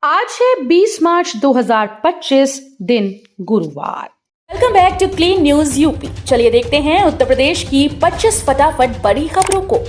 आज है 20 मार्च 2025 दिन गुरुवार। Welcome back to clean news UP. चलिए देखते हैं उत्तर प्रदेश की 25 फटाफट बड़ी खबरों को।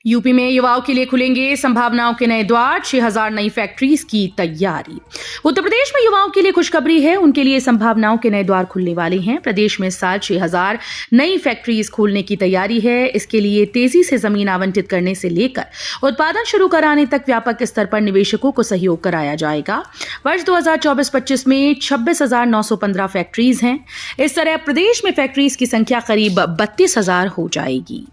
यूपी में युवाओं के लिए खुलेंगे संभावनाओं के नए द्वार, 6000 नई फैक्ट्रीज की तैयारी। उत्तर प्रदेश में युवाओं के लिए खुशखबरी है, उनके लिए संभावनाओं के नए द्वार खुलने वाले हैं। प्रदेश में इस साल 6000 नई फैक्ट्रीज खोलने की तैयारी है। इसके लिए तेजी से जमीन आवंटित करने से लेकर उत्पादन शुरू कराने तक व्यापक स्तर पर निवेशकों को सहयोग कराया जाएगा। वर्ष 2024-25 में 26,915 फैक्ट्रीज हैं। इस तरह प्रदेश में फैक्ट्रीज की संख्या करीब 32,000 हो जाएगी।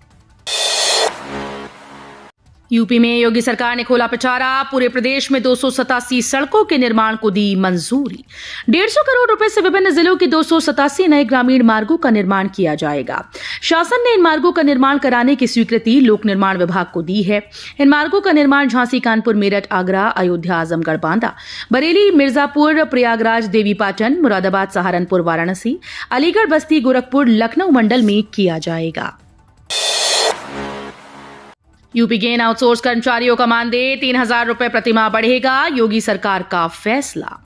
यूपी में योगी सरकार ने खोला पिटारा, पूरे प्रदेश में 287 सड़कों के निर्माण को दी मंजूरी। 150 करोड़ रुपए से विभिन्न जिलों के 287 नए ग्रामीण मार्गों का निर्माण किया जाएगा। शासन ने इन मार्गों का निर्माण कराने की स्वीकृति लोक निर्माण विभाग को दी है। इन मार्गों का निर्माण झांसी, कानपुर, मेरठ, आगरा, अयोध्या, आजमगढ़, बांदा, बरेली, मिर्जापुर, प्रयागराज, देवीपाटन, मुरादाबाद, सहारनपुर, वाराणसी, अलीगढ़, बस्ती, गोरखपुर, लखनऊ मंडल में किया जाएगा। यूपी के इन आउटसोर्स कर्मचारियों का मानदेय 3,000 रुपए प्रतिमाह बढ़ेगा, योगी सरकार का फैसला।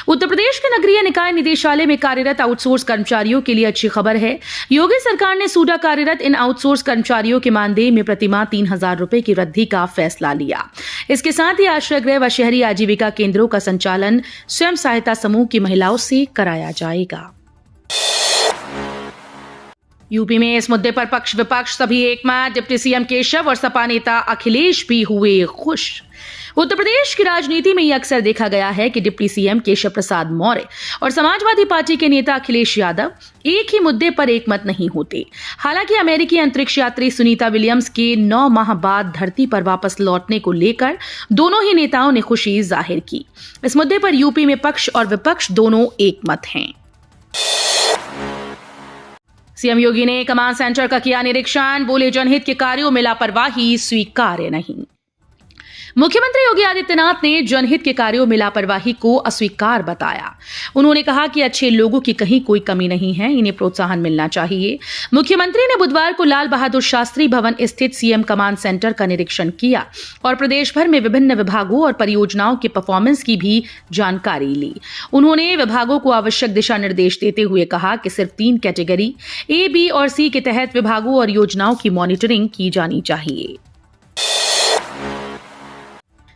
उत्तर प्रदेश के नगरीय निकाय निदेशालय में कार्यरत आउटसोर्स कर्मचारियों के लिए अच्छी खबर है। योगी सरकार ने सूडा कार्यरत इन आउटसोर्स कर्मचारियों के मानदेय में प्रतिमाह 3,000 रुपए की वृद्धि का फैसला लिया। इसके साथ ही आश्रय गृह व शहरी आजीविका केंद्रों का संचालन स्वयं सहायता समूह की महिलाओं से कराया जाएगा। यूपी में इस मुद्दे पर पक्ष विपक्ष सभी एकमत। डिप्टी सीएम केशव और सपा नेता अखिलेश भी हुए खुश। उत्तर प्रदेश की राजनीति में यह अक्सर देखा गया है कि डिप्टी सीएम केशव प्रसाद मौर्य और समाजवादी पार्टी के नेता अखिलेश यादव एक ही मुद्दे पर एकमत नहीं होते। हालांकि अमेरिकी अंतरिक्ष यात्री सुनीता विलियम्स के 9 माह बाद धरती पर वापस लौटने को लेकर दोनों ही नेताओं ने खुशी जाहिर की। इस मुद्दे पर यूपी में पक्ष और विपक्ष दोनों एकमत हैं। सीएम योगी ने कमांड सेंटर का किया निरीक्षण, बोले जनहित के कार्यों में लापरवाही स्वीकार्य नहीं। मुख्यमंत्री योगी आदित्यनाथ ने जनहित के कार्यों में लापरवाही को अस्वीकार बताया। उन्होंने कहा कि अच्छे लोगों की कहीं कोई कमी नहीं है, इन्हें प्रोत्साहन मिलना चाहिए। मुख्यमंत्री ने बुधवार को लाल बहादुर शास्त्री भवन स्थित सीएम कमांड सेंटर का निरीक्षण किया और प्रदेश भर में विभिन्न विभागों और परियोजनाओं के परफॉर्मेंस की भी जानकारी ली। उन्होंने विभागों को आवश्यक दिशा निर्देश देते हुए कहा कि सिर्फ 3 कैटेगरी A, B और C के तहत विभागों और योजनाओं की मॉनिटरिंग की जानी चाहिए।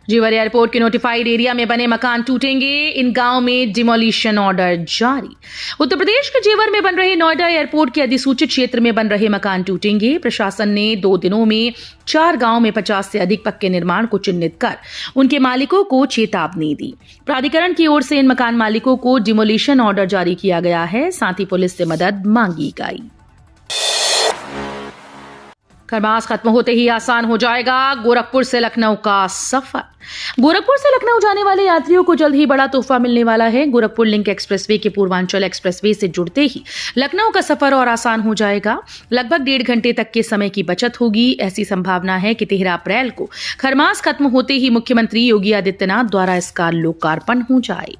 जेवर एयरपोर्ट के नोटिफाइड एरिया में बने मकान टूटेंगे, इन गांव में डिमोलिशन ऑर्डर जारी। उत्तर प्रदेश के जेवर में बन रहे नोएडा एयरपोर्ट के अधिसूचित क्षेत्र में बन रहे मकान टूटेंगे। प्रशासन ने 2 दिनों में 4 गांव में 50 से अधिक पक्के निर्माण को चिन्हित कर उनके मालिकों को चेतावनी दी। प्राधिकरण की ओर से इन मकान मालिकों को डिमोलिशन ऑर्डर जारी किया गया है, साथ ही पुलिस से मदद मांगी गई। खरमास खत्म होते ही आसान हो जाएगा गोरखपुर से लखनऊ का सफर। गोरखपुर से लखनऊ जाने वाले यात्रियों को जल्द ही बड़ा तोहफा मिलने वाला है। गोरखपुर लिंक एक्सप्रेसवे के पूर्वांचल एक्सप्रेसवे से जुड़ते ही लखनऊ का सफर और आसान हो जाएगा। लगभग 1.5 घंटे तक के समय की बचत होगी। ऐसी संभावना है कि 13 अप्रैल को खरमास खत्म होते ही मुख्यमंत्री योगी आदित्यनाथ द्वारा इसका लोकार्पण हो जाए।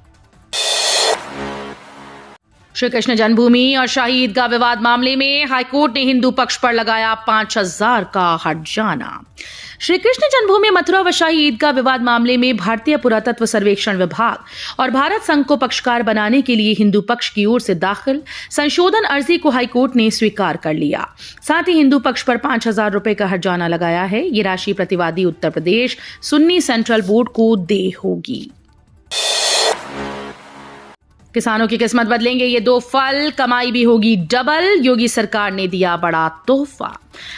श्री कृष्ण जन्मभूमि और शाही ईदगाह विवाद मामले में हाईकोर्ट ने हिंदू पक्ष पर लगाया 5,000 का हर्जाना। श्री कृष्ण जन्मभूमि मथुरा व शाही ईदगाह विवाद मामले में भारतीय पुरातत्व सर्वेक्षण विभाग और भारत संघ को पक्षकार बनाने के लिए हिंदू पक्ष की ओर से दाखिल संशोधन अर्जी को हाईकोर्ट ने स्वीकार कर लिया। साथ ही हिंदू पक्ष पर 5,000 रुपए का हर्जाना लगाया है। ये राशि प्रतिवादी उत्तर प्रदेश सुन्नी सेंट्रल बोर्ड को देय होगी। किसानों की किस्मत बदलेंगे ये 2 फल, कमाई भी होगी डबल, योगी सरकार ने दिया बड़ा तोहफा।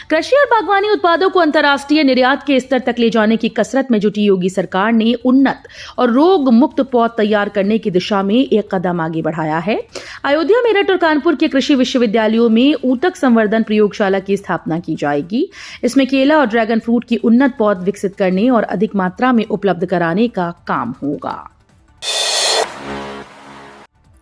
कृषि और बागवानी उत्पादों को अंतर्राष्ट्रीय निर्यात के स्तर तक ले जाने की कसरत में जुटी योगी सरकार ने उन्नत और रोग मुक्त पौध तैयार करने की दिशा में एक कदम आगे बढ़ाया है। अयोध्या, मेरठ और कानपुर के कृषि विश्वविद्यालयों में ऊतक संवर्धन प्रयोगशाला की स्थापना की जाएगी। इसमें केला और ड्रैगन फ्रूट की उन्नत पौध विकसित करने और अधिक मात्रा में उपलब्ध कराने का काम होगा।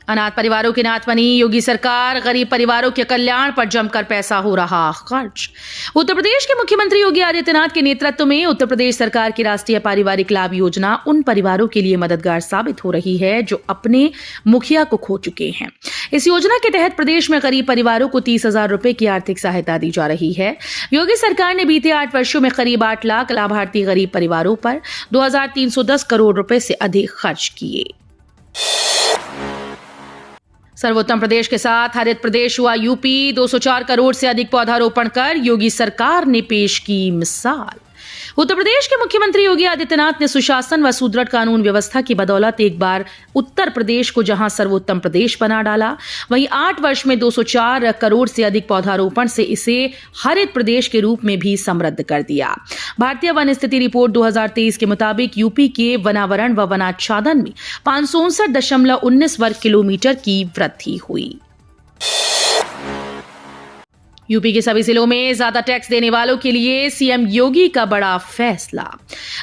अनाथ परिवारों की नाथ बनी योगी सरकार, गरीब परिवारों के कल्याण पर जमकर पैसा हो रहा खर्च। उत्तर प्रदेश के मुख्यमंत्री योगी आदित्यनाथ के नेतृत्व में उत्तर प्रदेश सरकार की राष्ट्रीय पारिवारिक लाभ योजना उन परिवारों के लिए मददगार साबित हो रही है जो अपने मुखिया को खो चुके हैं। इस योजना के तहत प्रदेश में गरीब परिवारों को 30,000 रुपए की आर्थिक सहायता दी जा रही है। योगी सरकार ने बीते 8 वर्षों में करीब 8 लाख लाभार्थी गरीब परिवारों पर 2,310 करोड़ रुपए से अधिक खर्च किए। सर्वोत्तम प्रदेश के साथ हरित प्रदेश हुआ यूपी। 204 करोड़ से अधिक पौधारोपण कर योगी सरकार ने पेश की मिसाल। उत्तर प्रदेश के मुख्यमंत्री योगी आदित्यनाथ ने सुशासन व सुदृढ़ कानून व्यवस्था की बदौलत एक बार उत्तर प्रदेश को जहां सर्वोत्तम प्रदेश बना डाला, वहीं 8 वर्ष में 204 करोड़ से अधिक पौधारोपण से इसे हरित प्रदेश के रूप में भी समृद्ध कर दिया। भारतीय वन स्थिति रिपोर्ट 2023 के मुताबिक यूपी के वनावरण व वनाच्छादन में 559.19 वर्ग किलोमीटर की वृद्धि हुई। यूपी के सभी जिलों में ज्यादा टैक्स देने वालों के लिए सीएम योगी का बड़ा फैसला।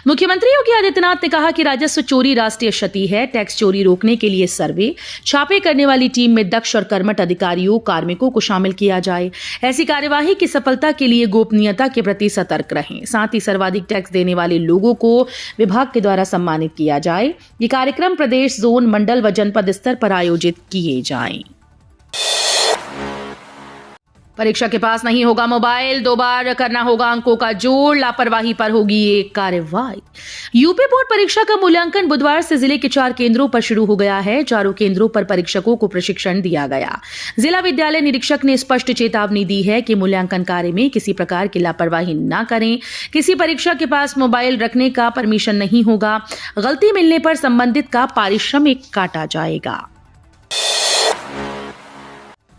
मुख्यमंत्री योगी आदित्यनाथ ने कहा कि राजस्व चोरी राष्ट्रीय क्षति है। टैक्स चोरी रोकने के लिए सर्वे, छापे करने वाली टीम में दक्ष और कर्मठ अधिकारियों, कार्मिकों को शामिल किया जाए। ऐसी कार्यवाही की सफलता के लिए गोपनीयता के प्रति सतर्क रहें। साथ ही सर्वाधिक टैक्स देने वाले लोगों को विभाग के द्वारा सम्मानित किया जाए। ये कार्यक्रम प्रदेश, जोन, मंडल व जनपद स्तर पर आयोजित किए जाएं। परीक्षा के पास नहीं होगा मोबाइल, 2 बार करना होगा अंकों का जोड़, लापरवाही पर होगी एक कार्रवाई। यूपी बोर्ड परीक्षा का मूल्यांकन बुधवार से जिले के 4 केंद्रों पर शुरू हो गया है। चारों केंद्रों पर परीक्षकों को प्रशिक्षण दिया गया। जिला विद्यालय निरीक्षक ने स्पष्ट चेतावनी दी है कि मूल्यांकन कार्य में किसी प्रकार की लापरवाही न करें। किसी परीक्षा के पास मोबाइल रखने का परमिशन नहीं होगा। गलती मिलने पर संबंधित का पारिश्रमिक काटा जाएगा।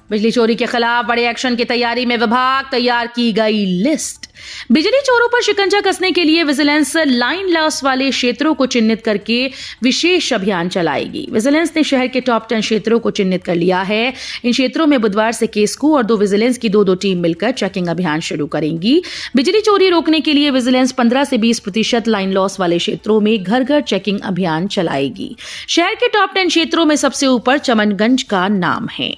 बिजली चोरी के खिलाफ बड़े एक्शन की तैयारी में विभाग, तैयार की गई लिस्ट। बिजली चोरों पर शिकंजा कसने के लिए विजिलेंस लाइन लॉस वाले क्षेत्रों को चिन्हित करके विशेष अभियान चलाएगी। विजिलेंस ने शहर के टॉप 10 क्षेत्रों को चिन्हित कर लिया है। इन क्षेत्रों में बुधवार से केसको और 2 विजिलेंस की 2-2 टीम मिलकर चेकिंग अभियान शुरू करेंगी। बिजली चोरी रोकने के लिए विजिलेंस 15 से 20% लाइन लॉस वाले क्षेत्रों में घर घर चेकिंग अभियान चलाएगी। शहर के टॉप 10 क्षेत्रों में सबसे ऊपर चमनगंज का नाम है।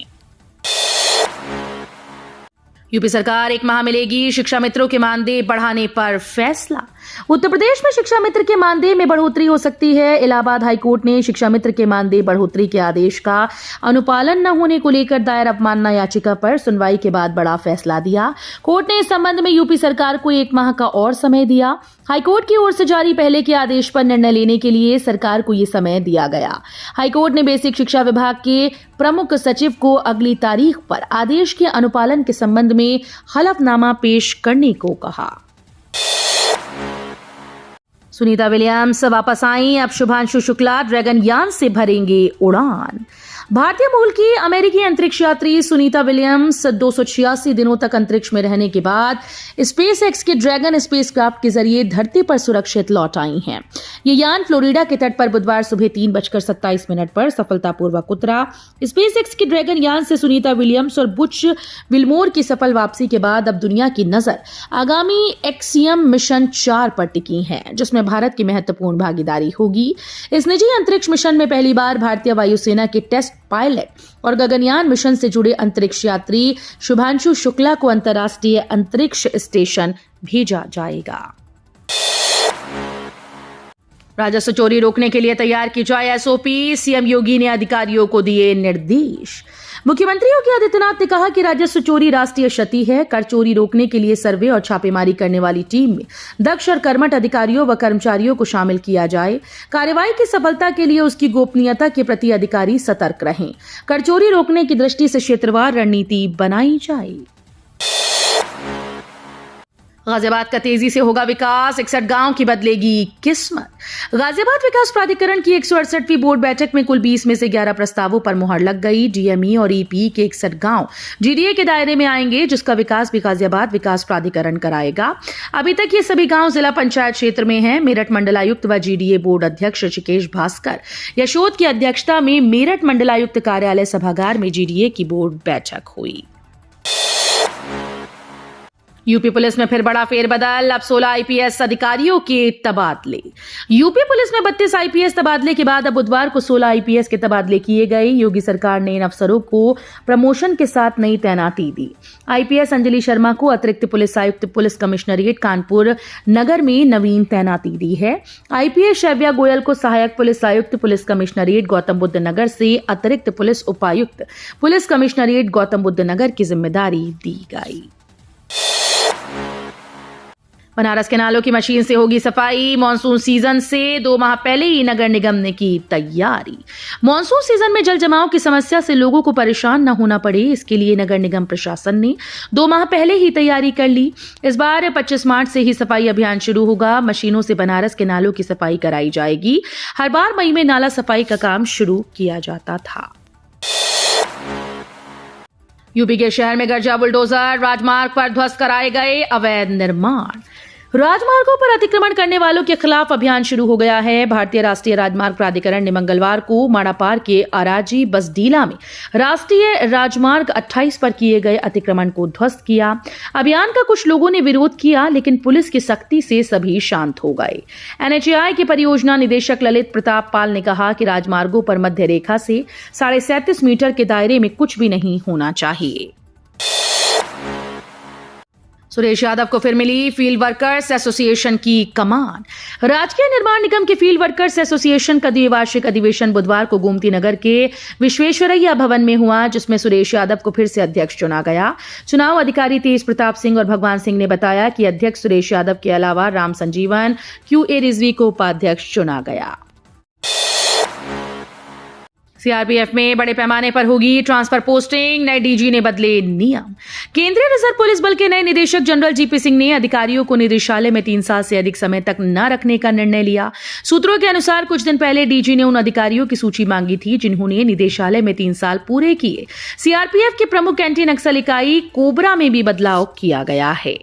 यूपी सरकार 1 माह मिलेगी शिक्षा मित्रों के मानदेय बढ़ाने पर फैसला। उत्तर प्रदेश में शिक्षा मित्र के मानदेय में बढ़ोतरी हो सकती है। इलाहाबाद हाईकोर्ट ने शिक्षा मित्र के मानदेय बढ़ोतरी के आदेश का अनुपालन न होने को लेकर दायर अवमानना याचिका पर सुनवाई के बाद बड़ा फैसला दिया। कोर्ट ने इस संबंध में यूपी सरकार को 1 माह का और समय दिया। हाईकोर्ट की ओर से जारी पहले के आदेश पर निर्णय लेने के लिए सरकार को ये समय दिया गया। हाईकोर्ट ने बेसिक शिक्षा विभाग के प्रमुख सचिव को अगली तारीख पर आदेश के अनुपालन के संबंध में हलफनामा पेश करने को कहा। सुनीता विलियम्स वापस आई। अब शुभांशु शुक्ला ड्रैगन यान से भरेंगे उड़ान। भारतीय मूल की अमेरिकी अंतरिक्ष यात्री सुनीता विलियम्स 286 दिनों तक अंतरिक्ष में रहने के बाद स्पेसएक्स के ड्रैगन स्पेसक्राफ्ट के जरिए धरती पर सुरक्षित लौट आई हैं। ये यान फ्लोरिडा के तट पर बुधवार सुबह 3:27 पर सफलतापूर्वक उतरा। स्पेसएक्स के ड्रैगन यान से सुनीता विलियम्स और बुच विल्मोर की सफल वापसी के बाद अब दुनिया की नजर आगामी एक्सियम मिशन 4 पर टिकी है, जिसमें भारत की महत्वपूर्ण भागीदारी होगी। इस निजी अंतरिक्ष मिशन में पहली बार भारतीय वायुसेना के टेस्ट पायलट और गगनयान मिशन से जुड़े अंतरिक्ष यात्री शुभांशु शुक्ला को अंतर्राष्ट्रीय अंतरिक्ष स्टेशन भेजा जाएगा। राजस्व चोरी रोकने के लिए तैयार की जाए एसओपी। सीएम योगी ने अधिकारियों को दिए निर्देश। मुख्यमंत्री योगी आदित्यनाथ ने कहा कि राजस्व चोरी राष्ट्रीय क्षति है। कर चोरी रोकने के लिए सर्वे और छापेमारी करने वाली टीम में दक्ष और कर्मठ अधिकारियों व कर्मचारियों को शामिल किया जाए। कार्रवाई की सफलता के लिए उसकी गोपनीयता के प्रति अधिकारी सतर्क रहें। कर चोरी रोकने की दृष्टि से क्षेत्रवार रणनीति बनाई जाए। गाजियाबाद का तेजी से होगा विकास, 61 गांव की बदलेगी किस्मत। गाजियाबाद विकास प्राधिकरण की 168वीं बोर्ड बैठक में कुल 20 में से 11 प्रस्तावों पर मुहर लग गई। डीएमई और ईपी के 61 गांव जीडीए के दायरे में आएंगे, जिसका विकास भी गाजियाबाद विकास प्राधिकरण कराएगा। अभी तक ये सभी गांव जिला पंचायत क्षेत्र में हैं। मेरठ मंडलायुक्त व जीडीए बोर्ड अध्यक्ष ऋषिकेश भास्कर यशोद की अध्यक्षता में मेरठ मंडलायुक्त कार्यालय सभागार में जीडीए की बोर्ड बैठक हुई। यूपी पुलिस में फिर बड़ा फेरबदल, अब 16 आईपीएस अधिकारियों के तबादले। यूपी पुलिस में 32 आईपीएस तबादले के बाद अब बुधवार को 16 आईपीएस के तबादले किए गए। योगी सरकार ने इन अफसरों को प्रमोशन के साथ नई तैनाती दी। आईपीएस अंजलि शर्मा को अतिरिक्त पुलिस आयुक्त पुलिस कमिश्नरेट कानपुर नगर में नवीन तैनाती दी है। आईपीएस शैव्या गोयल को सहायक पुलिस आयुक्त पुलिस कमिश्नरेट गौतम बुद्ध नगर से अतिरिक्त पुलिस उपायुक्त पुलिस कमिश्नरेट गौतम बुद्ध नगर की जिम्मेदारी दी गई। बनारस के नालों की मशीन से होगी सफाई। मॉनसून सीजन से 2 माह पहले ही नगर निगम ने की तैयारी। मॉनसून सीजन में जल जमाव की समस्या से लोगों को परेशान न होना पड़े, इसके लिए नगर निगम प्रशासन ने 2 माह पहले ही तैयारी कर ली। इस बार 25 मार्च से ही सफाई अभियान शुरू होगा। मशीनों से बनारस के नालों की सफाई कराई जाएगी। हर बार मई में नाला सफाई का काम शुरू किया जाता था। यूपी के शहर में गरजा बुलडोजर, राजमार्ग पर ध्वस्त कराए गए अवैध निर्माण। राजमार्गों पर अतिक्रमण करने वालों के खिलाफ अभियान शुरू हो गया है। भारतीय राष्ट्रीय राजमार्ग प्राधिकरण ने मंगलवार को माड़ापार के अराजी बसडीला में राष्ट्रीय राजमार्ग 28 पर किए गए अतिक्रमण को ध्वस्त किया। अभियान का कुछ लोगों ने विरोध किया, लेकिन पुलिस की सख्ती से सभी शांत हो गए। एनएचएआई के परियोजना निदेशक ललित प्रताप पाल ने कहा कि राजमार्गों पर मध्य रेखा से 37.5 मीटर के दायरे में कुछ भी नहीं होना चाहिए। सुरेश यादव को फिर मिली फील्ड वर्कर्स एसोसिएशन की कमान। राजकीय निर्माण निगम के फील्ड वर्कर्स एसोसिएशन का द्विवार्षिक अधिवेशन बुधवार को गोमती नगर के विश्वेश्वरैया भवन में हुआ, जिसमें सुरेश यादव को फिर से अध्यक्ष चुना गया। चुनाव अधिकारी तेज प्रताप सिंह और भगवान सिंह ने बताया कि अध्यक्ष सुरेश यादव के अलावा राम संजीवन QA रिजवी को उपाध्यक्ष चुना गया। सीआरपीएफ में बड़े पैमाने पर होगी ट्रांसफर पोस्टिंग, नए डीजी ने बदले नियम। केंद्रीय रिजर्व पुलिस बल के नए निदेशक जनरल जीपी सिंह ने अधिकारियों को निदेशालय में 3 साल से अधिक समय तक न रखने का निर्णय लिया। सूत्रों के अनुसार कुछ दिन पहले डीजी ने उन अधिकारियों की सूची मांगी थी जिन्होंने निदेशालय में 3 साल पूरे किए। सीआरपीएफ की प्रमुख एंटी नक्सल इकाई कोबरा में भी बदलाव किया गया है।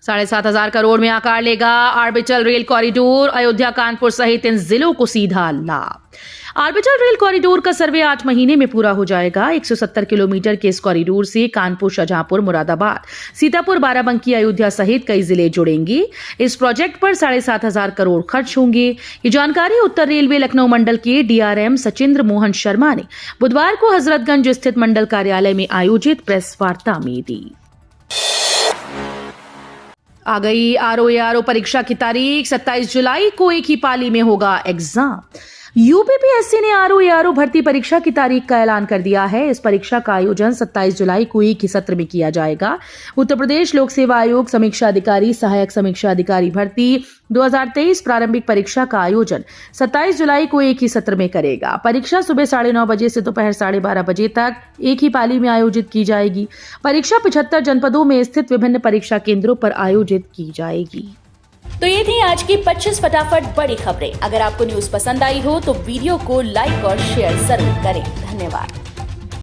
7,500 करोड़ में आकार लेगा orbital rail corridor. Ayodhya, Kanpur सहित इन जिलों को सीधा लाभ। ऑर्बिटल रेल कॉरिडोर का सर्वे 8 महीने में पूरा हो जाएगा। 170 किलोमीटर के इस कॉरिडोर से कानपुर, शाहजहांपुर, मुरादाबाद, सीतापुर, बाराबंकी, अयोध्या सहित कई जिले जुड़ेंगे। इस प्रोजेक्ट पर 7,500 करोड़ खर्च होंगे। ये जानकारी उत्तर रेलवे लखनऊ मंडल के DRM सचिंद्र मोहन शर्मा ने बुधवार को हजरतगंज स्थित मंडल कार्यालय में आयोजित प्रेस वार्ता में दी। आ गई ROARO परीक्षा की तारीख। 27 जुलाई को एक ही पाली में होगा एग्जाम। यूपीपीएससी ने ROARO भर्ती परीक्षा की तारीख का ऐलान कर दिया है। इस परीक्षा का आयोजन 27 जुलाई को एक ही सत्र में किया जाएगा। उत्तर प्रदेश लोक सेवा आयोग समीक्षा अधिकारी, सहायक समीक्षा अधिकारी भर्ती 2023 प्रारंभिक परीक्षा का आयोजन 27 जुलाई को एक ही सत्र में करेगा। परीक्षा सुबह 9:30 बजे से दोपहर 12:30 बजे तक एक ही पाली में आयोजित की जाएगी। परीक्षा 75 जनपदों में स्थित विभिन्न परीक्षा केंद्रों पर आयोजित की जाएगी। तो ये थी आज की 25 फटाफट बड़ी खबरें। अगर आपको न्यूज पसंद आई हो तो वीडियो को लाइक और शेयर जरूर करें। धन्यवाद।